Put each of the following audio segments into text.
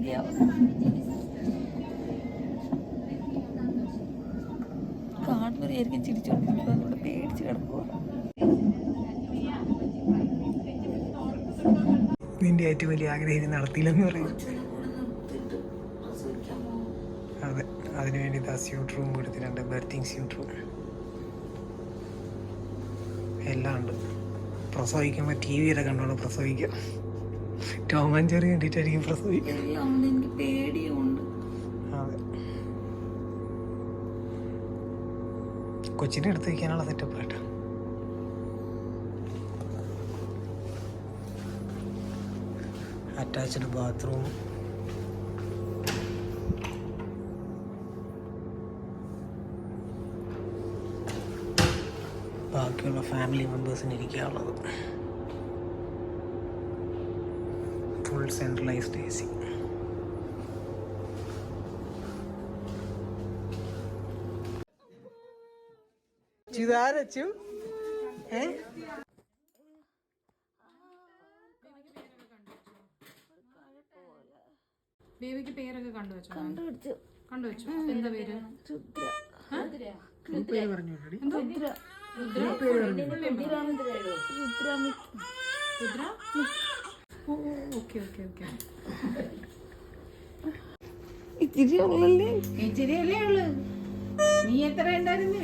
പേടിയാവും. കാണുന്നവരായിരിക്കും ചിരിച്ചോണ്ടിരിക്കുക, അതുകൊണ്ട് പേടിച്ച് കിടക്കുക. നിന്റെ ഏറ്റവും വലിയ ആഗ്രഹം നടത്തിയില്ലെന്ന് പറയും. അതെ, അതിനുവേണ്ടി സ്യൂട്ട് റൂം കൊടുത്തിട്ടുണ്ട്, ബർത്തിങ് സ്യൂട്ട് റൂം എല്ലാം ഉണ്ട്. പ്രസവിക്കുമ്പോൾ ടി വിയിലെ കണ്ടോണ്ട് പ്രസവിക്കാം. ടോം ആൻഡ് ജെറി കണ്ടിട്ടായിരിക്കും പ്രസവിക്കുക. എനിക്ക് പേടിയുണ്ട്. അതെ, കൊച്ചിനെ എടുത്ത് വയ്ക്കാനുള്ള സെറ്റപ്പ് ആയിട്ട്. അറ്റാച്ച്ഡ് ബാത്റൂം, ബാക്കിയുള്ള ഫാമിലി മെമ്പേഴ്സിന് ഇരിക്കാനുള്ളത്, ഫുൾ സെൻട്രലൈസ്ഡ് AC. ചിതാരച്ചു ബേബിക്ക് പേരൊക്കെ കണ്ടുവച്ചു. എന്താ പേര്? പേര് പറഞ്ഞു. ഇച്ചിരിയല്ലേ ഉള്ളു. നീ എത്ര ഉണ്ടായിരുന്നു?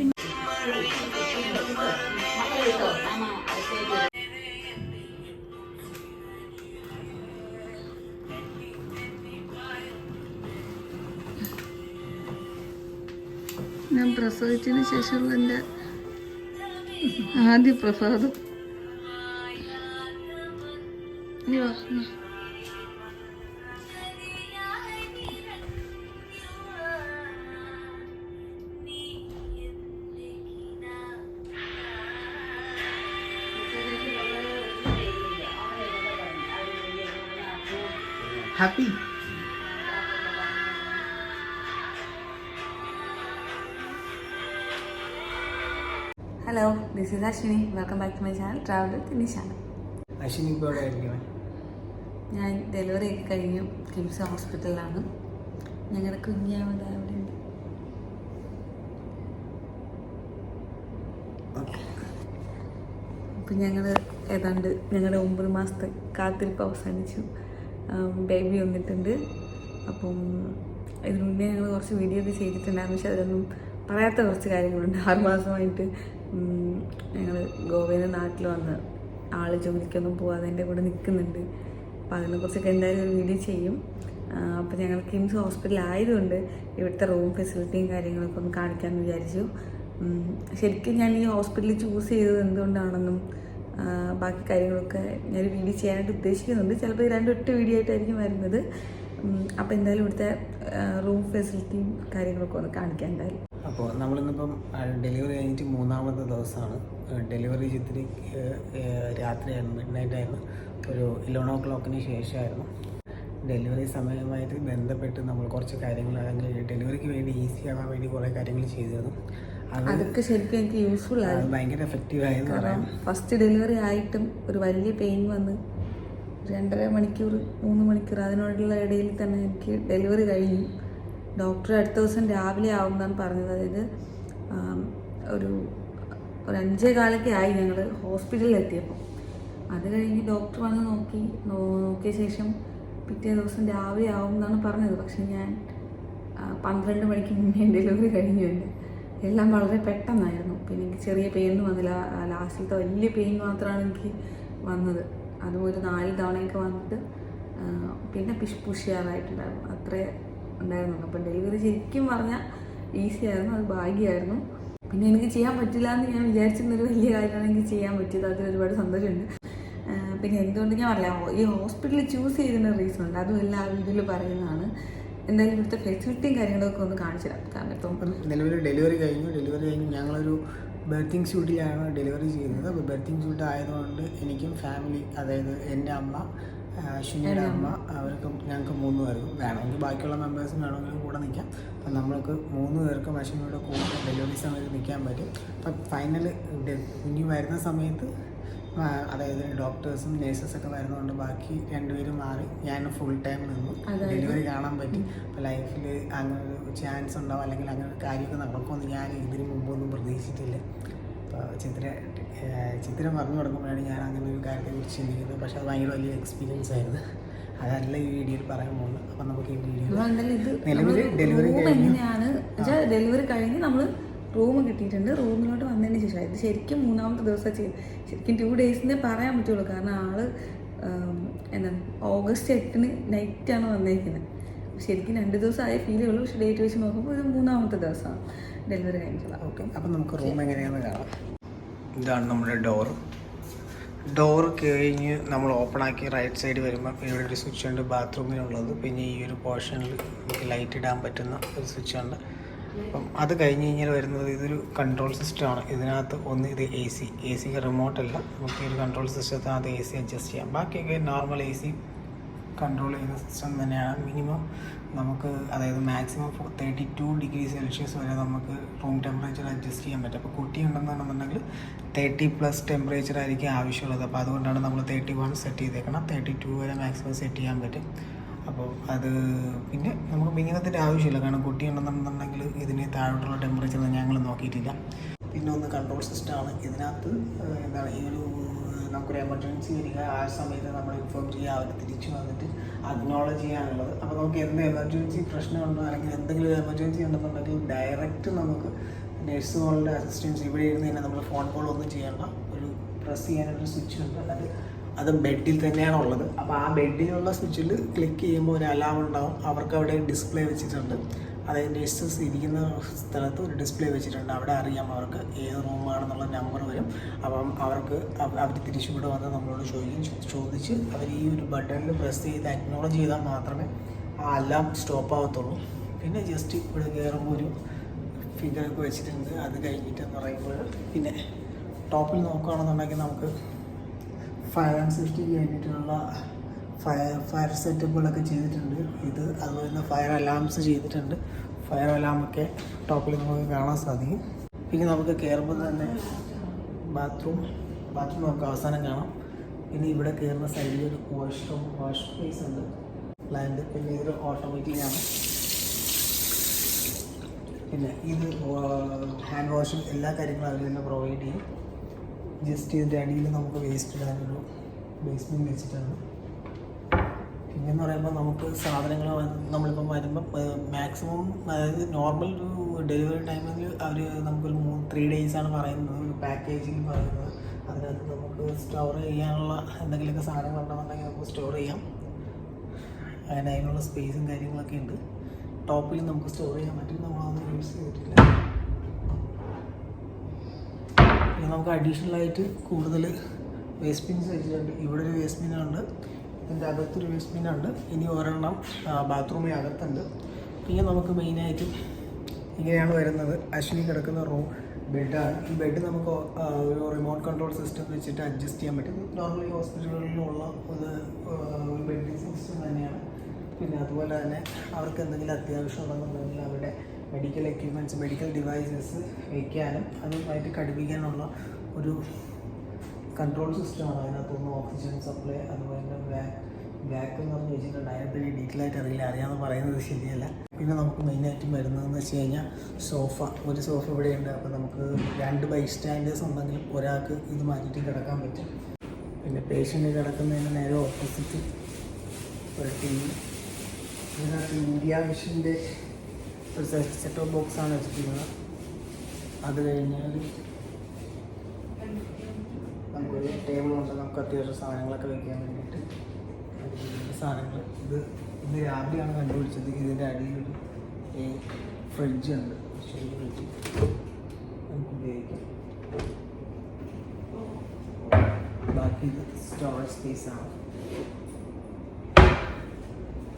ഞാൻ പ്രസവിച്ചതിന് ശേഷമുള്ള എൻ്റെ ആദ്യ പ്രസാദം. Happy. Hello, this is Ashwini. Welcome back to my channel travel with Nishana. Ashwini ഇപ്പോൾ എവിടെ ആയിരിക്കും? ഞാൻ ഡെലിവറി ഒക്കെ കഴിഞ്ഞു, കിംസ് ഹോസ്പിറ്റലിലാണ്. ഞങ്ങളുടെ കുഞ്ഞാമത് അവിടെ ഉണ്ട്. അപ്പം ഞങ്ങൾ ഏതാണ്ട് ഞങ്ങളുടെ 9 മാസത്തെ കാത്തിരിപ്പ് അവസാനിച്ചു. ബേബി വന്നിട്ടുണ്ട്. അപ്പം ഇതിനു മുന്നേ ഞങ്ങൾ കുറച്ച് വീഡിയോ ഒക്കെ ചെയ്തിട്ടുണ്ടായിരുന്നു, പക്ഷെ അതിലൊന്നും പറയാത്ത കുറച്ച് കാര്യങ്ങളുണ്ട്. 6 മാസമായിട്ട് ഞങ്ങൾ ഗോവയിൽ നിന്ന് നാട്ടിൽ വന്ന് ആൾ ജോലിക്കൊന്നും പോകാതെ എൻ്റെ കൂടെ നിൽക്കുന്നുണ്ട്. അപ്പോൾ അതിനെക്കുറിച്ചൊക്കെ എന്തായാലും ഒരു വീഡിയോ ചെയ്യും. അപ്പോൾ ഞങ്ങൾ കിംസ് ഹോസ്പിറ്റലായതുകൊണ്ട് ഇവിടുത്തെ റൂം ഫെസിലിറ്റിയും കാര്യങ്ങളൊക്കെ ഒന്ന് കാണിക്കാമെന്ന് വിചാരിച്ചു. ശരിക്കും ഞാൻ ഈ ഹോസ്പിറ്റലിൽ ചൂസ് ചെയ്തത് എന്തുകൊണ്ടാണെന്നും ബാക്കി കാര്യങ്ങളൊക്കെ ഞാനൊരു വീഡിയോ ചെയ്യാനായിട്ട് ഉദ്ദേശിക്കുന്നുണ്ട്. ചിലപ്പോൾ ഈ 2 ഒറ്റ വീഡിയോ ആയിട്ടായിരിക്കും വരുന്നത്. അപ്പോൾ എന്തായാലും ഇവിടുത്തെ റൂം ഫെസിലിറ്റിയും കാര്യങ്ങളൊക്കെ ഒന്ന് കാണിക്കാം എന്തായാലും. അപ്പോൾ നമ്മളിന്നിപ്പം ഡെലിവറി കഴിഞ്ഞിട്ട് 3ാമത്തെ ദിവസമാണ്. ഡെലിവറി ഇത്തിരി രാത്രിയായിരുന്നു, മിഡ്നൈറ്റ് ആയിരുന്നു. ഒരു 11 o'clock ശേഷമായിരുന്നു. ഡെലിവറി സമയമായിട്ട് ബന്ധപ്പെട്ട് നമ്മൾ കുറച്ച് കാര്യങ്ങൾ, അല്ലെങ്കിൽ ഡെലിവറിക്ക് വേണ്ടി ഈസി ആവാൻ വേണ്ടി കുറേ കാര്യങ്ങൾ ചെയ്തിരുന്നു. അതൊക്കെ ശരിക്കും എനിക്ക് യൂസ്ഫുൾ ആയി, ഭയങ്കര എഫക്റ്റീവ് ആയെന്ന് പറയാം. ഫസ്റ്റ് ഡെലിവറി ആയിട്ടും ഒരു വലിയ പെയിൻ വന്ന് 2.5 മണിക്കൂർ 3 മണിക്കൂർ അതിനോടുള്ള ഇടയിൽ തന്നെ എനിക്ക് ഡെലിവറി കഴിഞ്ഞു. ഡോക്ടർ അടുത്ത ദിവസം രാവിലെ ആവുമെന്നാണ് പറഞ്ഞത്. അതായത് ഒരു 5:15 ആയി ഞങ്ങൾ ഹോസ്പിറ്റലിൽ എത്തിയപ്പോൾ. അത് കഴിഞ്ഞ് ഡോക്ടർ വന്ന് നോക്കിയ ശേഷം പിറ്റേ ദിവസം രാവിലെ ആവും എന്നാണ് പറഞ്ഞത്. പക്ഷെ ഞാൻ 12 മണിക്ക് മുന്നേ ഡെലിവറി കഴിഞ്ഞുണ്ട്. എല്ലാം വളരെ പെട്ടെന്നായിരുന്നു. പിന്നെ എനിക്ക് ചെറിയ പെയിനൊന്നും വന്നില്ല. ലാസ്റ്റിലത്തെ വലിയ പെയിൻ മാത്രമാണ് എനിക്ക് വന്നത്. അതും ഒരു 4 തവണയൊക്കെ വന്നിട്ട് പിന്നെ പുഷ് ചെയ്യാറായിട്ടുണ്ടായിരുന്നു, അത്രേ ഉണ്ടായിരുന്നുള്ളൂ. അപ്പം ഡെലിവറി ശരിക്കും പറഞ്ഞാൽ ഈസി ആയിരുന്നു, അത് ഭാഗ്യമായിരുന്നു. പിന്നെ എനിക്ക് ചെയ്യാൻ പറ്റില്ല എന്ന് ഞാൻ വിചാരിച്ചിരുന്നൊരു വലിയ കാര്യമാണ് എനിക്ക് ചെയ്യാൻ പറ്റിയത്. അതിൽ ഒരുപാട് സന്തോഷമുണ്ട്. പിന്നെ എന്തുകൊണ്ട് ഞാൻ പറയാം, ഈ ഹോസ്പിറ്റലിൽ ചൂസ് ചെയ്തതിന് റീസൺ ഉണ്ട്, അതും എല്ലാ വീഡിയോയിൽ പറയുന്നതാണ്. എന്തായാലും ഇവിടുത്തെ ഫെസിലിറ്റിയും കാര്യങ്ങളൊക്കെ ഒന്ന് കാണിച്ചു തരാം. കാരണം ഇപ്പം നിലവിൽ ഡെലിവറി കഴിഞ്ഞു ഞങ്ങളൊരു ബർത്തിങ് സ്യൂട്ടിലാണ് ഡെലിവറി ചെയ്യുന്നത്. അപ്പോൾ ബർത്തിങ് സ്യൂട്ട് ആയതുകൊണ്ട് എനിക്കും ഫാമിലി, അതായത് എൻ്റെ അമ്മ, അശ്വിനിയുടെ അമ്മ, അവർക്കും ഞങ്ങൾക്ക് 3 പേർക്കും വേണമെങ്കിൽ ബാക്കിയുള്ള മെമ്പേഴ്സിന് വേണമെങ്കിലും കൂടെ നിൽക്കാം. അപ്പം നമ്മൾക്ക് 3 പേർക്കും അശ്വിനിയുടെ കൂടെ ഡെലിവറി സമയത്ത് നിൽക്കാൻ പറ്റും. അപ്പം ഫൈനൽ കുഞ്ഞ് വരുന്ന സമയത്ത് അതായത് ഡോക്ടേഴ്സും നേഴ്സസൊക്കെ വരുന്നതുകൊണ്ട് ബാക്കി രണ്ടുപേരും മാറി ഞാൻ ഫുൾ ടൈം നിന്നു. ഡെലിവറി കാണാൻ പറ്റി. അപ്പോൾ ലൈഫിൽ അങ്ങനെ ഒരു ചാൻസ് ഉണ്ടാവും അല്ലെങ്കിൽ അങ്ങനെ ഒരു കാര്യമൊക്കെ നടക്കുമെന്ന് ഞാൻ ഇതിന് മുമ്പൊന്നും പ്രതീക്ഷിച്ചിട്ടില്ല. അപ്പോൾ ചിത്ര പറഞ്ഞു തുടങ്ങുമ്പോഴാണ് ഞാൻ അങ്ങനെ ഒരു കാര്യത്തെക്കുറിച്ച് ചിന്തിക്കുന്നത്. പക്ഷേ അത് ഭയങ്കര വലിയ എക്സ്പീരിയൻസ് ആയിരുന്നു. അതല്ല ഈ വീഡിയോയിൽ പറയാൻ പോകുന്നത്. അപ്പം നമുക്ക് ഈ വീഡിയോ എങ്ങനെയാണ് വെച്ചാൽ ഡെലിവറി കഴിഞ്ഞ് നമ്മൾ റൂം കിട്ടിയിട്ടുണ്ട്. റൂമിലോട്ട് വന്നതിന് ശേഷം ഇത് ശരിക്കും 3ാമത്തെ ദിവസം ചെയ്യും. ശരിക്കും 2 ഡേയ്സിനെ പറയാൻ പറ്റുള്ളൂ. കാരണം ആള് എന്താണ് ഓഗസ്റ്റ് 8 നൈറ്റാണ് വന്നേക്കുന്നത്. ശരിക്കും 2 ദിവസമായ ഫീലേ ഉള്ളൂ. പക്ഷേ ഡേറ്റ് വെച്ച് നോക്കുമ്പോൾ ഇത് 3ാമത്തെ ദിവസമാണ് ഡെലിവറി കഴിഞ്ഞിട്ടുള്ള. ഓക്കെ, അപ്പം നമുക്ക് റൂം എങ്ങനെയാണെന്ന് കാണാം. ഇതാണ് നമ്മുടെ ഡോർ കഴിഞ്ഞ് നമ്മൾ ഓപ്പൺ ആക്കി റൈറ്റ് സൈഡ് വരുമ്പോൾ ഇവിടെ ഒരു സ്വിച്ച് ഉണ്ട് ബാത്റൂമിനുള്ളത്. പിന്നെ ഈ ഒരു പോർഷനിൽ നമുക്ക് ലൈറ്റ് ഇടാൻ പറ്റുന്ന ഒരു സ്വിച്ച് ഉണ്ട്. അപ്പം അത് കഴിഞ്ഞ് കഴിഞ്ഞാൽ വരുന്നത് ഇതൊരു കൺട്രോൾ സിസ്റ്റമാണ്. ഇതിനകത്ത് ഒന്ന് ഇത് എ സിക്ക് റിമോട്ടല്ല. നമുക്ക് ഈ ഒരു കൺട്രോൾ സിസ്റ്റത്തിനകത്ത് AC അഡ്ജസ്റ്റ് ചെയ്യാം. ബാക്കിയൊക്കെ നോർമൽ AC കൺട്രോൾ ചെയ്യുന്ന സിസ്റ്റം തന്നെയാണ്. മിനിമം നമുക്ക് അതായത് മാക്സിമം 32 ഡിഗ്രി സെൽഷ്യസ് വരെ നമുക്ക് റൂം ടെമ്പറേച്ചർ അഡ്ജസ്റ്റ് ചെയ്യാൻ പറ്റും. അപ്പോൾ കുട്ടി ഉണ്ടെന്നുണ്ടെന്നുണ്ടെങ്കിൽ 30+ ടെമ്പറേച്ചർ ആയിരിക്കും ആവശ്യമുള്ളത്. അപ്പോൾ അതുകൊണ്ടാണ് നമ്മൾ 31 സെറ്റ് ചെയ്തേക്കണം. 32 വരെ മാക്സിമം സെറ്റ് ചെയ്യാൻ പറ്റും. അപ്പോൾ അത് പിന്നെ നമുക്ക് മിനിമത്തിൻ്റെ ആവശ്യമില്ല. കാരണം കുട്ടി ഉണ്ടെന്നുണ്ടെന്നുണ്ടെങ്കിൽ ഇതിന് താഴോട്ടുള്ള ടെമ്പറേച്ചർ ഞങ്ങൾ നോക്കിയിട്ടില്ല. പിന്നെ ഒന്ന് കൺട്രോൾ സിസ്റ്റമാണ്. ഇതിനകത്ത് എന്താണ് ഈ ഒരു നമുക്കൊരു എമർജൻസി വരിക ആ സമയത്ത് നമ്മൾ ഇൻഫോം ചെയ്യുക, അവർ തിരിച്ചു വന്നിട്ട് അക്നോളജ് ചെയ്യാനുള്ളത്. അപ്പോൾ നമുക്ക് എന്ത് എമർജൻസി പ്രശ്നമുണ്ടോ അല്ലെങ്കിൽ എന്തെങ്കിലും എമർജൻസി ഉണ്ടെന്നുണ്ടെങ്കിൽ ഡയറക്റ്റ് നമുക്ക് നഴ്സുകളുടെ അസിസ്റ്റൻസ് ഇവിടെ ഇരുന്ന് തന്നെ നമ്മൾ ഫോൺ കോൾ ഒന്നും ചെയ്യേണ്ട. ഒരു പ്രസ് ചെയ്യാനൊരു സ്വിച്ച് ഉണ്ട്. അത് ബെഡിൽ തന്നെയാണ് ഉള്ളത്. അപ്പോൾ ആ ബെഡിലുള്ള സ്വിച്ചിൽ ക്ലിക്ക് ചെയ്യുമ്പോൾ ഒരു അലാം ഉണ്ടാവും. അവർക്ക് അവിടെ ഡിസ്പ്ലേ വെച്ചിട്ടുണ്ട്. അതായത് നഴ്സസ് ഇരിക്കുന്ന സ്ഥലത്ത് ഒരു ഡിസ്പ്ലേ വെച്ചിട്ടുണ്ട്. അവിടെ അറിയാം അവർക്ക് ഏത് റൂമാണെന്നുള്ള നമ്പർ വരും. അപ്പം അവർ തിരിച്ചുകൂടെ വന്ന് നമ്മളോട് ചോദിച്ച് അവർ ഈ ഒരു ബട്ടണിൽ പ്രസ് ചെയ്ത് അക്നോളജ് ചെയ്താൽ മാത്രമേ ആ അലാം സ്റ്റോപ്പ് ആവത്തുള്ളൂ. പിന്നെ ജസ്റ്റ് ഇവിടെ കയറുമ്പോൾ ഒരു ഫിഗറൊക്കെ വെച്ചിട്ടുണ്ട്. അത് കഴിഞ്ഞിട്ടെന്ന് പറയുമ്പോൾ പിന്നെ ടോപ്പിൽ നോക്കുകയാണെന്നുണ്ടെങ്കിൽ നമുക്ക് ഫയർ ആൻഡ് സേഫ്റ്റിക്ക് വേണ്ടിയിട്ടുള്ള ഫയർ സെറ്റപ്പുകളൊക്കെ ചെയ്തിട്ടുണ്ട്. ഇത് അതുപോലെ തന്നെ ഫയർ അലാംസ് ചെയ്തിട്ടുണ്ട്. ഫയർ അലാമൊക്കെ ടോപ്പിൽ നമുക്ക് കാണാൻ സാധിക്കും. പിന്നെ നമുക്ക് കയറുമ്പോൾ തന്നെ ബാത്റൂം നമുക്ക് അവസാനം കാണാം. പിന്നെ ഇവിടെ കയറുന്ന സൈഡിൽ ഒരു വാഷ് സ്പേസ് ഉണ്ട്, പ്ലാന്റ്. പിന്നെ ഇതൊരു ഓട്ടോമാറ്റിക്കാണ്. പിന്നെ ഇത് ഹാൻഡ് വാഷും എല്ലാ കാര്യങ്ങളും അവർ തന്നെ പ്രൊവൈഡ് ചെയ്യും. ജസ്റ്റ് ഇതിൻ്റെ അടിയിൽ നമുക്ക് വേസ്റ്റ് ഇടാനൊരു ബേസ്മെൻറ്റ് വെച്ചിട്ടുണ്ട്. പിന്നെയെന്ന് പറയുമ്പോൾ നമുക്ക് സാധനങ്ങൾ നമ്മളിപ്പം വരുമ്പം മാക്സിമം അതായത് നോർമൽ ഒരു ഡെലിവറി ടൈമിൽ അവർ നമുക്കൊരു 3 ഡേയ്സാണ് പറയുന്നത്, ഒരു പാക്കേജിൽ പറയുന്നത്. അതിനകത്ത് നമുക്ക് സ്റ്റോർ ചെയ്യാനുള്ള എന്തെങ്കിലുമൊക്കെ സാധനങ്ങളുണ്ടെന്നുണ്ടെങ്കിൽ നമുക്ക് സ്റ്റോർ ചെയ്യാം. അങ്ങനെ അതിനുള്ള സ്പേസും കാര്യങ്ങളൊക്കെ ഉണ്ട്. ടോപ്പിൽ നമുക്ക് സ്റ്റോർ ചെയ്യാൻ പറ്റും. നമ്മളതൊന്നും യൂസ് ചെയ്തിട്ടില്ല. പിന്നെ നമുക്ക് അഡീഷണലായിട്ട് കൂടുതൽ വേസ്റ്റ് ബിൻസ് വെച്ചിട്ടുണ്ട്. ഇവിടെ ഒരു വേസ്റ്റ് ബിന്നുണ്ട്, ഇതിൻ്റെ അകത്തൊരു വേസ്റ്റ് ബിന്നുണ്ട്. ഇനി ഒരെണ്ണം ബാത്റൂമിൽ അകത്തുണ്ട്. പിന്നെ നമുക്ക് മെയിനായിട്ട് ഇങ്ങനെയാണ് വരുന്നത്. അശ്വിനി കിടക്കുന്ന ബെഡാണ്. ഈ ബെഡ് നമുക്ക് ഒരു റിമോട്ട് കൺട്രോൾ സിസ്റ്റം വെച്ചിട്ട് അഡ്ജസ്റ്റ് ചെയ്യാൻ പറ്റും. നോർമലി ഹോസ്പിറ്റലുകളിലുള്ള ഒരു ബെഡിങ് സിസ്റ്റം തന്നെയാണ്. പിന്നെ അതുപോലെ തന്നെ അവർക്ക് എന്തെങ്കിലും അത്യാവശ്യം ഉണ്ടെന്നുണ്ടെങ്കിൽ അവരുടെ മെഡിക്കൽ എക്യുപ്മെൻറ്റ്സ്, മെഡിക്കൽ ഡിവൈസസ് വയ്ക്കാനും അതുമായിട്ട് ഘടിപ്പിക്കാനുള്ള ഒരു കൺട്രോൾ സിസ്റ്റമാണ്. അതിനകത്തൊന്ന് ഓക്സിജൻ സപ്ലൈ, അതുപോലെ തന്നെ ബാക്ക് എന്ന് പറഞ്ഞ് വെച്ചിട്ടുണ്ട്. അതിനെപ്പറ്റി ഡീറ്റെയിൽ ആയിട്ട് അറിയാമെന്ന് പറയുന്നത് ശരിയല്ല. പിന്നെ നമുക്ക് മെയിനായിട്ടും വരുന്നതെന്ന് വെച്ച് കഴിഞ്ഞാൽ ഒരു സോഫ ഇവിടെയുണ്ട്. അപ്പോൾ നമുക്ക് 2 ബൈസ്റ്റാൻഡേഴ്സ് ഉണ്ടെങ്കിലും ഒരാൾക്ക് ഇത് മാറ്റിയിട്ട് കിടക്കാൻ പറ്റും. പിന്നെ പേഷ്യൻ്റ് കിടക്കുന്നതിന് നേരെ ഓപ്പോസിറ്റ് ഒരു TV. ഇതിനകത്ത് ഇന്ത്യ വിഷൻ്റെ ഒരു സെറ്റ് ഓഫ് ബോക്സാണ് വെച്ചിട്ടുള്ളത്. അത് കഴിഞ്ഞാൽ നമുക്കൊരു ടേബിളുണ്ട്. നമുക്ക് അത്യാവശ്യം സാധനങ്ങളൊക്കെ വയ്ക്കാൻ വേണ്ടിയിട്ട് സാധനങ്ങൾ. ഇന്ന് രാവിലെയാണ് കണ്ടുപിടിച്ചത്. ഇതിൻ്റെ അടിയിലൊരു ഫ്രിഡ്ജ് ഉണ്ട്. ഫ്രിഡ്ജ് നമുക്ക് ഉപയോഗിക്കാം. ബാക്കി ഇത് സ്റ്റോറേജ് സ്പേസാണ്.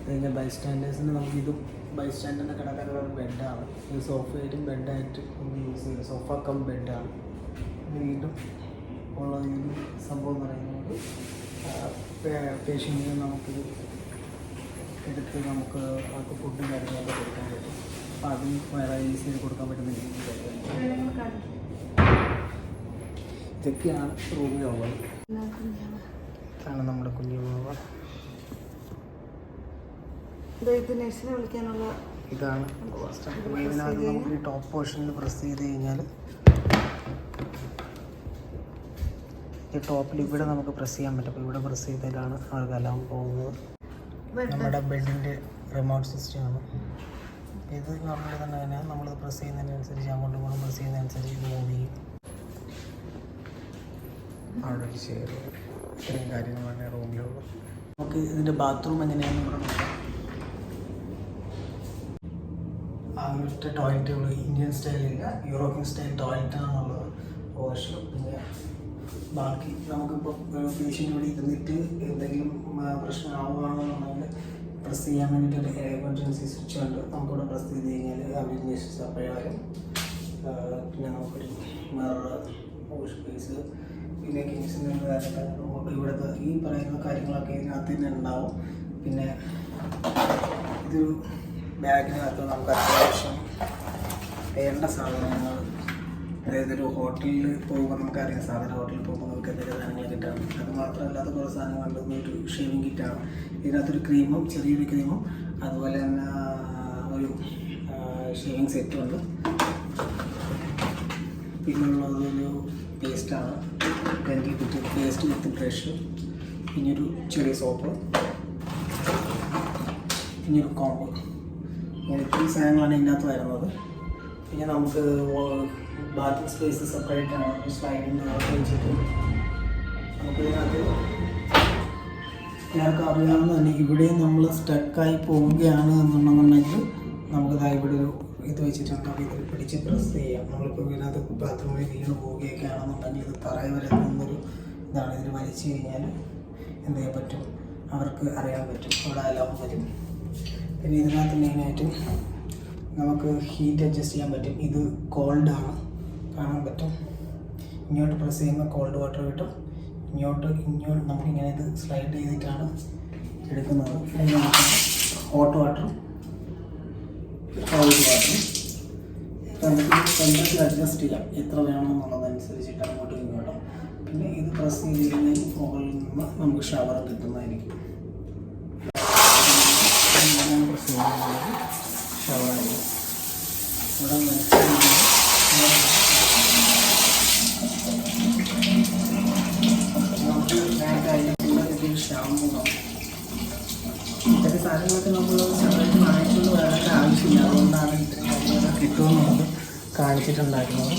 പിന്നെ ബൈസ്റ്റാൻഡേഴ്സിന് നമുക്കിതും ബൈസ്റ്റാൻഡറിൻ്റെ കിടക്കാനുള്ള ഒരു ബെഡാണ്. ഈ സോഫയായിട്ടും ബെഡായിട്ട് നമുക്ക് യൂസ് ചെയ്യും. സോഫ കം ബെഡാണ്. വീണ്ടും ഉള്ള ഈ സംഭവം എന്ന് പറയുന്നത് പേഷ്യൻറ്റിന് നമുക്കിത് എടുത്ത് നമുക്ക് അവർക്ക് ഫുഡും കാര്യങ്ങളൊക്കെ കൊടുക്കാൻ പറ്റും. അപ്പോൾ അതും വേറെ ഈസിയായി കൊടുക്കാൻ പറ്റുന്ന രീതിയിൽ ഇതൊക്കെയാണ് റൂമിലുള്ളത്. ഇതാണ് നമ്മുടെ കുഞ്ഞുമാവ. ഇത് നഴ്സിനെ വിളിക്കാനുള്ള ഇതാണ് ഇതിനകത്ത് നമുക്ക് ഈ ടോപ്പ് പോർഷനിൽ പ്രസ് ചെയ്ത് കഴിഞ്ഞാൽ ഈ ടോപ്പിൽ ഇവിടെ നമുക്ക് പ്രസ് ചെയ്യാൻ പറ്റും. അപ്പോൾ ഇവിടെ പ്രസ് ചെയ്താലാണ് ആൾക്കെല്ലാം പോകുന്നത്. നമ്മുടെ ബെഡിൻ്റെ റിമോട്ട് സിസ്റ്റമാണ് ഇത്. നോർമലി തന്നെ തന്നെയാണ് നമ്മൾ പ്രസ് ചെയ്യുന്നതിനനുസരിച്ച് അങ്ങോട്ടും ഇങ്ങോട്ടും പ്രസ് ചെയ്യുന്നതനുസരിച്ച് മൂവ് ചെയ്യും. അവിടെ ഒരു ചെയർ, ഇത്രയും കാര്യങ്ങളാണ് റൂമിലുള്ളത്. നമുക്ക് ഇതിൻ്റെ ബാത്റൂം എങ്ങനെയാണെന്ന് പറഞ്ഞാൽ അങ്ങനത്തെ ടോയ്ലറ്റുകൾ ഇന്ത്യൻ സ്റ്റൈലില്ല, യൂറോപ്യൻ സ്റ്റൈൽ ടോയ്ലറ്റാണെന്നുള്ളത് വാഷ്. പിന്നെ ബാക്കി നമുക്കിപ്പോൾ ഒരു പേഷ്യൻ്റ് ഇവിടെ ഇരുന്നിട്ട് എന്തെങ്കിലും പ്രശ്നമാവുകയാണെന്നുണ്ടെങ്കിൽ പ്രസ് ചെയ്യാൻ വേണ്ടിയിട്ട് ഒരു എമർജൻസി സ്വിച്ച് ഉണ്ട്. നമുക്കിവിടെ പ്രസ് ചെയ്ത് കഴിഞ്ഞാൽ അവർ സപ്ലൈ വരും. പിന്നെ നമുക്കൊരു മിറർ, വാഷ് ബേസ്, പിന്നെ കിച്ചണിൻ്റെ കാര്യങ്ങൾ നമുക്ക് ഇവിടുത്തെ ഈ പറയുന്ന കാര്യങ്ങളൊക്കെ ഇതിനകത്ത് തന്നെ ഉണ്ടാവും. പിന്നെ ഇതൊരു ബാഗിനകത്ത് നമുക്ക് അത്യാവശ്യം വേണ്ട സാധനങ്ങൾ, അതായത് ഒരു ഹോട്ടലിൽ പോകുമ്പോൾ നമുക്കറിയാം സാധാരണ ഹോട്ടലിൽ പോകുമ്പോൾ നമുക്ക് എന്തെങ്കിലും സാധനങ്ങൾ കിട്ടാം. അത് മാത്രമല്ലാത്ത കുറേ സാധനങ്ങളുണ്ട്. ഒരു ഷേവിങ് കിറ്റാണ്. ഇതിനകത്തൊരു ക്രീമും, ചെറിയൊരു ക്രീമും, അതുപോലെ തന്നെ ഒരു ഷേവിങ് സെറ്റുമുണ്ട്. പിന്നുള്ളത് ഒരു പേസ്റ്റാണ്, ഡെൻറ്റൽ കിറ്റ്, പേസ്റ്റ് വിത്ത് ബ്രഷ്, പിന്നൊരു ചെറിയ സോപ്പ്, പിന്നൊരു കോമ്പ്. ഇങ്ങനെ ഇത്രയും സാധനങ്ങളാണ് ഇതിനകത്ത് വരുന്നത്. പിന്നെ നമുക്ക് ബാത്തിങ് സ്പേസ് സെപ്പറേറ്റ് ആണ്. സ്ലൈഡിൻ്റെ വെച്ചിട്ട് നമുക്കിതിനകത്ത് ഞങ്ങൾക്ക് അറിയാവുന്ന തന്നെ ഇവിടെ നമ്മൾ സ്റ്റക്കായി പോവുകയാണ് എന്നുണ്ടെന്നുണ്ടെങ്കിൽ നമുക്കിതാ ഇവിടെ ഒരു ഇത് വെച്ചിട്ടുണ്ട്. അപ്പോൾ ഇത് പിടിച്ച് പ്രസ് ചെയ്യാം. നമ്മളിപ്പോൾ ഇതിനകത്ത് ബാത്റൂമിൽ വീണ് പോവുകയൊക്കെ ആണെന്നുണ്ടെങ്കിൽ ഇത് തറയിൽ വരെ നിന്നൊരു ഇതാണ്. ഇതിൽ വലിച്ചു കഴിഞ്ഞാൽ എന്ത് ചെയ്യാൻ പറ്റും, അവർക്ക് അറിയാൻ പറ്റും, അവിടെ അലാം വരും. പിന്നെ ഇതിനകത്ത് മെയിനായിട്ട് നമുക്ക് ഹീറ്റ് അഡ്ജസ്റ്റ് ചെയ്യാൻ പറ്റും. ഇത് കോൾഡാണ്, കാണാൻ പറ്റും. ഇങ്ങോട്ട് പ്രസ് ചെയ്യുമ്പോൾ കോൾഡ് വാട്ടർ കിട്ടും. ഇങ്ങോട്ട് നമുക്കിങ്ങനെ ഇത് സ്ലൈഡ് ചെയ്തിട്ടാണ് എടുക്കുന്നത്. ഹോട്ട് വാട്ടർ, കോൾഡ് വാട്ടർ നമുക്ക് ടെമ്പറേച്ചർ അഡ്ജസ്റ്റ് ചെയ്യാം എത്ര വേണമെന്നുള്ളതനുസരിച്ചിട്ട് അങ്ങോട്ടും ഇങ്ങോട്ടും. പിന്നെ ഇത് പ്രസ് ചെയ്ത് കഴിഞ്ഞാൽ മുകളിൽ നിന്ന് നമുക്ക് ഷവർ കിട്ടുന്നതായിരിക്കും. പ്രസ് ചെയ്യുന്നത് ഷവറാണ്. ഇവിടെ ഷാമ്പൂ ഇത്തരം സാധനങ്ങളൊക്കെ നമ്മൾ സെപ്പറേറ്റ് വാങ്ങിച്ചുകൊണ്ട് വരേണ്ട ആവശ്യമില്ല. അതുകൊണ്ടാണ് ഇത്രയും കാര്യങ്ങളൊക്കെ കിട്ടുമെന്നുള്ളത് കാണിച്ചിട്ടുണ്ടായിരുന്നത്.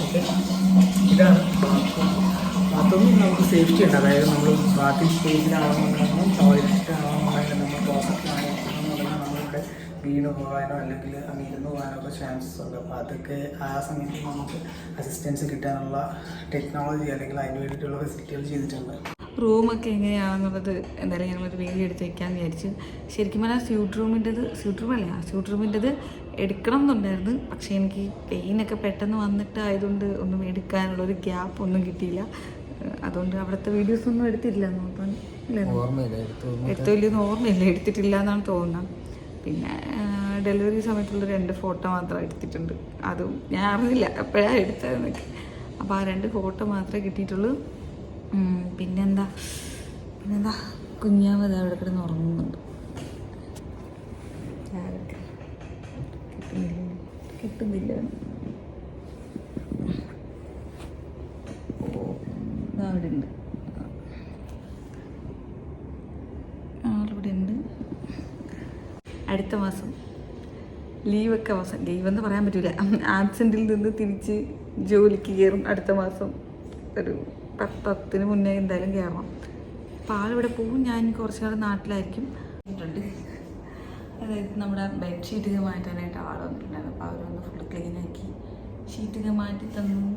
ഓക്കെ, ഇതാണ് ബാത്റൂമിൽ നമുക്ക് സേഫ്റ്റി ഉണ്ട്. അതായത് നമ്മൾ ബാത്റൂം സ്പേസിലാണെന്നുണ്ടെങ്കിലും ടോയ്ലറ്റിലാണെന്നുണ്ടെങ്കിലും നമ്മൾ ക്ലോസറ്റിലാണെന്നുണ്ടെങ്കിൽ നമ്മളിവിടെ വീണ് പോകാനോ അല്ലെങ്കിൽ ഇരുന്ന് പോകാനോ ഒക്കെ ചാൻസസ് ഉണ്ട്. അപ്പോൾ അതൊക്കെ ആ സമയത്ത് നമുക്ക് അസിസ്റ്റൻസ് കിട്ടാനുള്ള ടെക്നോളജി അല്ലെങ്കിൽ അതിന് വേണ്ടിയിട്ടുള്ള ഫെസിലിറ്റികൾ ചെയ്തിട്ടുണ്ട്. റൂമൊക്കെ എങ്ങനെയാണെന്നുള്ളത് എന്തായാലും ഞാനൊരു വീഡിയോ എടുത്ത് വെക്കാമെന്ന് വിചാരിച്ചു. ശരിക്കും പറഞ്ഞാൽ സ്യൂട്ട് റൂമിൻ്റെത് എടുക്കണം എന്നുണ്ടായിരുന്നു. പക്ഷേ എനിക്ക് പെയിനൊക്കെ പെട്ടെന്ന് വന്നിട്ടായതുകൊണ്ട് ഒന്നും എടുക്കാനുള്ളൊരു ഗ്യാപ്പ് ഒന്നും കിട്ടിയില്ല. അതുകൊണ്ട് അവിടുത്തെ വീഡിയോസൊന്നും എടുത്തില്ല. നോക്കാൻ എടുത്തില്ലെന്ന് ഓർമ്മയില്ല, എടുത്തിട്ടില്ല എന്നാണ് തോന്നുന്നത്. പിന്നെ ഡെലിവറി സമയത്തുള്ള 2 ഫോട്ടോ മാത്രം എടുത്തിട്ടുണ്ട്. അതും ഞാൻ അറിഞ്ഞില്ല എപ്പോഴാണ് എടുത്തതെന്നൊക്കെ. അപ്പോൾ ആ 2 ഫോട്ടോ മാത്രമേ കിട്ടിയിട്ടുള്ളൂ. പിന്നെന്താ കുഞ്ഞാമത് അവിടെ കിടന്ന് ഉറങ്ങുന്നുണ്ട്. കിട്ടുന്നില്ല. അവിടെ ഉണ്ട്, ആളിവിടെ ഉണ്ട്. അടുത്ത മാസം ലീവൊക്കെ ലീവെന്ന് പറയാൻ പറ്റില്ല, ആബ്സെൻറ്റിൽ നിന്ന് തിരിച്ച് ജോലിക്ക് കയറും. അടുത്ത മാസം ഒരു 10 മുന്നേ എന്തായാലും കയറണം. അപ്പോൾ ആളിവിടെ പോവും, ഞാൻ കുറച്ച് നാൾ നാട്ടിലായിരിക്കും. അതായത് നമ്മുടെ ബെഡ്ഷീറ്റൊക്കെ മാറ്റാനായിട്ട് ആൾ വന്നിട്ടുണ്ടായിരുന്നു. അപ്പോൾ അവരൊന്ന് ഫുൾ ക്ലീനാക്കി ഷീറ്റൊക്കെ മാറ്റി തന്നു.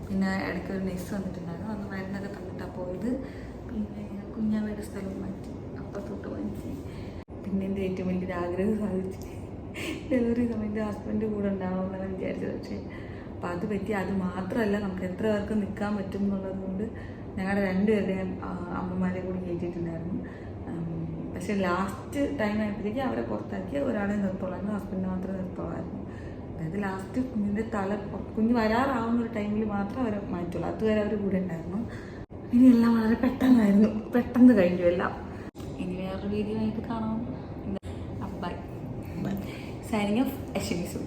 പിന്നെ ഇടയ്ക്ക് ഒരു നെസ് വന്നിട്ടുണ്ടായിരുന്നു, അന്ന് മരുന്നൊക്കെ തന്നിട്ടാണ് പോയത്. പിന്നെ കുഞ്ഞാമ്മയുടെ സ്ഥലം മാറ്റി, അപ്പത്തോട്ട് മാറ്റി. പിന്നെ എൻ്റെ ഏറ്റവും വലിയൊരു ആഗ്രഹം സാധിച്ചു. ഡെലിവറി സമയത്ത് ഹസ്ബൻഡ് കൂടെ ഉണ്ടാവണമെന്നാണ് വിചാരിച്ചത്. പക്ഷേ അപ്പോൾ അത് പറ്റി. അത് മാത്രമല്ല, നമുക്ക് എത്ര പേർക്ക് നിൽക്കാൻ പറ്റും എന്നുള്ളത് കൊണ്ട് ഞങ്ങളുടെ 2 പേരുടെയും അമ്മമാരെ കൂടി കയറ്റിയിട്ടുണ്ടായിരുന്നു. പക്ഷേ ലാസ്റ്റ് ടൈം ആയപ്പോഴത്തേക്ക് അവരെ പുറത്താക്കി ഒരാളെ നിർത്തോളായിരുന്നു, ഹസ്ബൻഡ് മാത്രമേ നിർത്തോളായിരുന്നു. അതായത് ലാസ്റ്റ് കുഞ്ഞിൻ്റെ കുഞ്ഞ് വരാറാവുന്ന ഒരു ടൈമിൽ മാത്രമേ അവരെ മാറ്റുള്ളൂ. അതുവരെ അവർ കൂടെ ഉണ്ടായിരുന്നു. ഇനി എല്ലാം വളരെ പെട്ടെന്ന് കഴിഞ്ഞു എല്ലാം. ഇനി വേറൊരു വീഡിയോ ആയിട്ട് കാണാം. ബൈ. സൈനിങ് ഓഫ് അശ്വിനി സു.